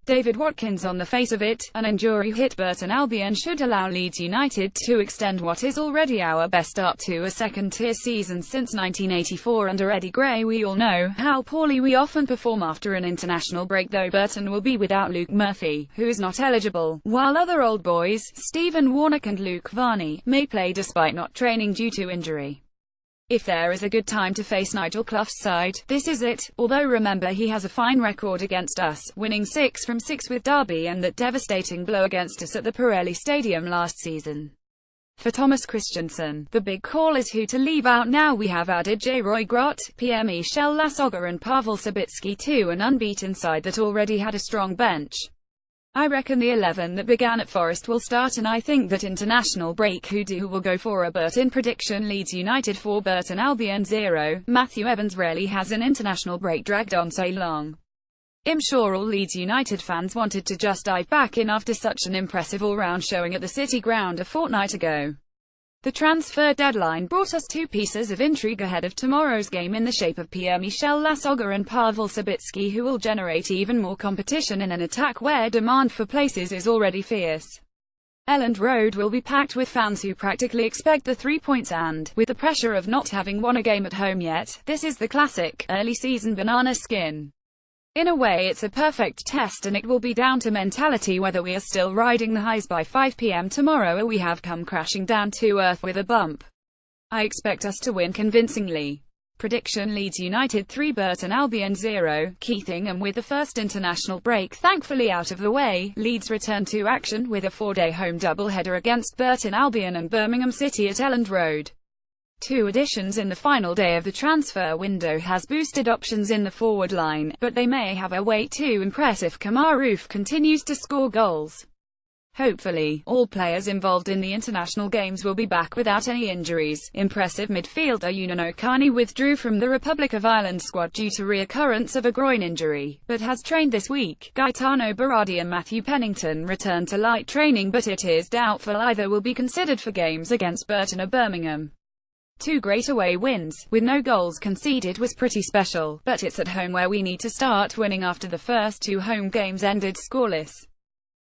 David Watkins. On the face of it, an injury hit Burton Albion should allow Leeds United to extend what is already our best start to a second-tier season since 1984 under Eddie Gray. We all know how poorly we often perform after an international break, though Burton will be without Luke Murphy, who is not eligible, while other old boys, Stephen Warnock and Luke Varney, may play despite not training due to injury. If there is a good time to face Nigel Clough's side, this is it, although remember he has a fine record against us, winning 6 from 6 with Derby and that devastating blow against us at the Pirelli Stadium last season. For Thomas Christiansen, the big call is who to leave out now. We have added J. Roy Grott, Pierre Michel Lasogga and Pavel Sabitsky to an unbeaten side that already had a strong bench. I reckon the 11 that began at Forest will start, and I think that international break who will go for a Burton. Prediction: Leeds United 4, Burton Albion 0. Matthew Evans rarely has an international break dragged on so long. I'm sure all Leeds United fans wanted to just dive back in after such an impressive all-round showing at the City Ground a fortnight ago. The transfer deadline brought us two pieces of intrigue ahead of tomorrow's game in the shape of Pierre Michel Lasogga and Pavel Sabitsky, who will generate even more competition in an attack where demand for places is already fierce. Elland Road will be packed with fans who practically expect the 3 points and, with the pressure of not having won a game at home yet, this is the classic, early season banana skin. In a way it's a perfect test, and it will be down to mentality whether we are still riding the highs by 5 p.m. tomorrow or we have come crashing down to earth with a bump. I expect us to win convincingly. Prediction: Leeds United 3, Burton Albion 0. Keithingham. With the first international break thankfully out of the way, Leeds return to action with a 4-day home doubleheader against Burton Albion and Birmingham City at Elland Road. Two additions in the final day of the transfer window has boosted options in the forward line, but they may have a wait to impress if Kamarouf continues to score goals. Hopefully, all players involved in the international games will be back without any injuries. Impressive midfielder Yunan Okani withdrew from the Republic of Ireland squad due to reoccurrence of a groin injury, but has trained this week. Gaetano Berardi and Matthew Pennington returned to light training, but it is doubtful either will be considered for games against Burton or Birmingham. Two great away wins, with no goals conceded, was pretty special, but it's at home where we need to start winning after the first two home games ended scoreless.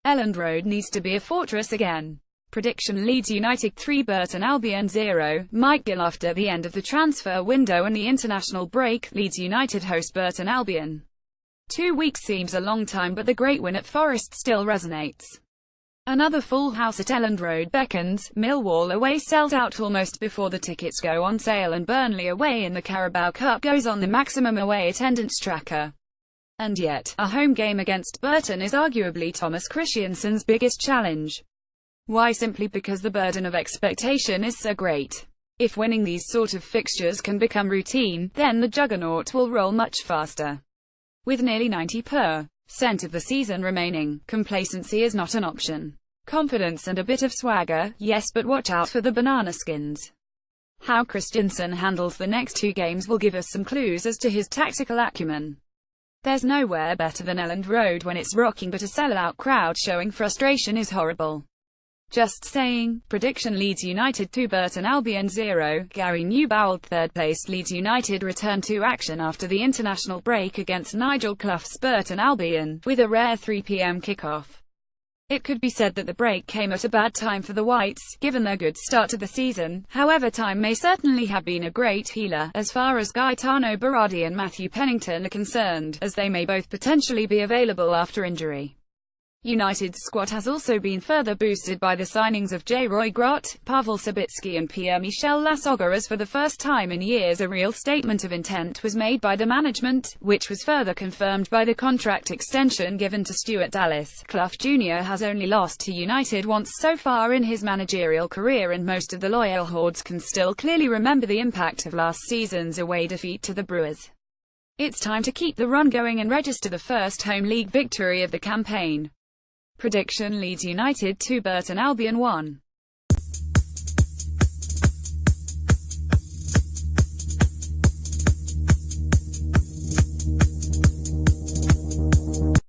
Elland Road needs to be a fortress again. Prediction: Leeds United 3, Burton Albion 0. Mike Gill. After the end of the transfer window and the international break, Leeds United host Burton Albion. 2 weeks seems a long time, but the great win at Forest still resonates. Another full house at Elland Road beckons. Millwall away sells out almost before the tickets go on sale, and Burnley away in the Carabao Cup goes on the maximum away attendance tracker. And yet, a home game against Burton is arguably Thomas Christiansen's biggest challenge. Why? Simply because the burden of expectation is so great. If winning these sort of fixtures can become routine, then the juggernaut will roll much faster. With nearly 90% of the season remaining, complacency is not an option. Confidence and a bit of swagger, yes, but watch out for the banana skins. How Christiansen handles the next two games will give us some clues as to his tactical acumen. There's nowhere better than Elland Road when it's rocking, but a sellout crowd showing frustration is horrible. Just saying. Prediction: Leeds United 2, Burton Albion 0. Gary Newbould. Third-placed Leeds United return to action after the international break against Nigel Clough's Burton Albion, with a rare 3 p.m. kickoff. It could be said that the break came at a bad time for the Whites, given their good start to the season. However, time may certainly have been a great healer, as far as Gaetano Berardi and Matthew Pennington are concerned, as they may both potentially be available after injury. United's squad has also been further boosted by the signings of J. Roy Grott, Pavel Sabitsky and Pierre Michel Lasogga, as for the first time in years a real statement of intent was made by the management, which was further confirmed by the contract extension given to Stuart Dallas. Clough Jr. has only lost to United once so far in his managerial career, and most of the loyal hordes can still clearly remember the impact of last season's away defeat to the Brewers. It's time to keep the run going and register the first home league victory of the campaign. Prediction: Leeds United 2, Burton Albion 1.